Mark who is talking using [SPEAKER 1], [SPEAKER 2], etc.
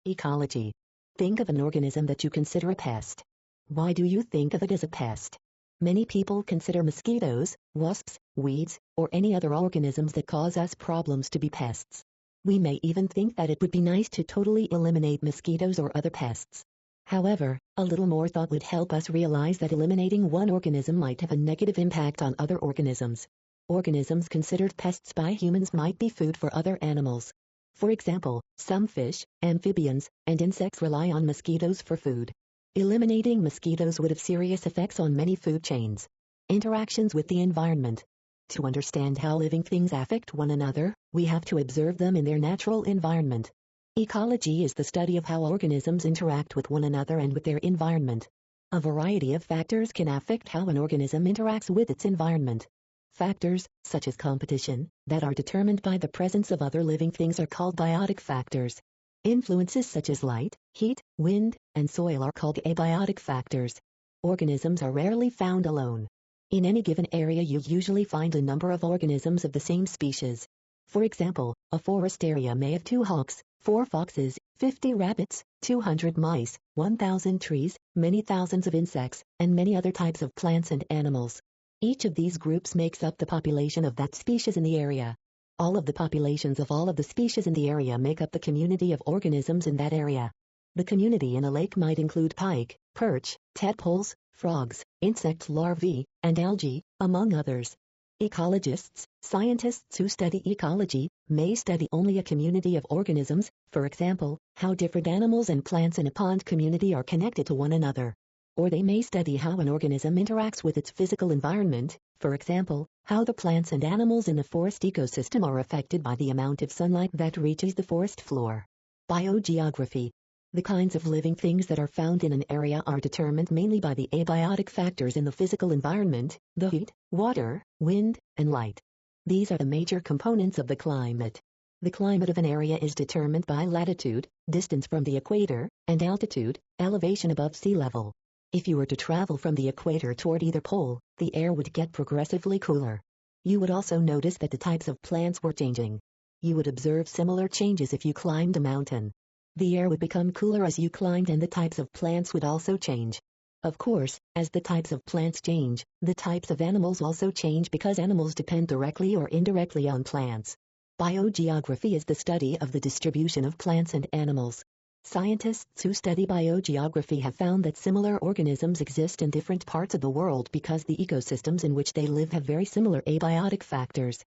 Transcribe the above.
[SPEAKER 1] Ecology. Think of an organism that you consider a pest. Why do you think of it as a pest? Many people consider mosquitoes, wasps, weeds, or any other organisms that cause us problems to be pests. We may even think that it would be nice to totally eliminate mosquitoes or other pests. However, a little more thought would help us realize that eliminating one organism might have a negative impact on other organisms. Organisms considered pests by humans might be food for other animals. For example, some fish, amphibians, and insects rely on mosquitoes for food. Eliminating mosquitoes would have serious effects on many food chains. Interactions with the environment. To understand how living things affect one another, we have to observe them in their natural environment. Ecology is the study of how organisms interact with one another and with their environment. A variety of factors can affect how an organism interacts with its environment. Factors, such as competition, that are determined by the presence of other living things are called biotic factors. Influences such as light, heat, wind, and soil are called abiotic factors. Organisms are rarely found alone. In any given area you usually find a number of organisms of the same species. For example, a forest area may have 2 hawks, 4 foxes, 50 rabbits, 200 mice, 1,000 trees, many thousands of insects, and many other types of plants and animals. Each of these groups makes up the population of that species in the area. All of the populations of all of the species in the area make up the community of organisms in that area. The community in a lake might include pike, perch, tadpoles, frogs, insect larvae, and algae, among others. Ecologists, scientists who study ecology, may study only a community of organisms, for example, how different animals and plants in a pond community are connected to one another. Or they may study how an organism interacts with its physical environment, for example, how the plants and animals in a forest ecosystem are affected by the amount of sunlight that reaches the forest floor. Biogeography. The kinds of living things that are found in an area are determined mainly by the abiotic factors in the physical environment, the heat, water, wind, and light. These are the major components of the climate. The climate of an area is determined by latitude, distance from the equator, and altitude, elevation above sea level. If you were to travel from the equator toward either pole, the air would get progressively cooler. You would also notice that the types of plants were changing. You would observe similar changes if you climbed a mountain. The air would become cooler as you climbed and the types of plants would also change. Of course, as the types of plants change, the types of animals also change because animals depend directly or indirectly on plants. Biogeography is the study of the distribution of plants and animals. Scientists who study biogeography have found that similar organisms exist in different parts of the world because the ecosystems in which they live have very similar abiotic factors.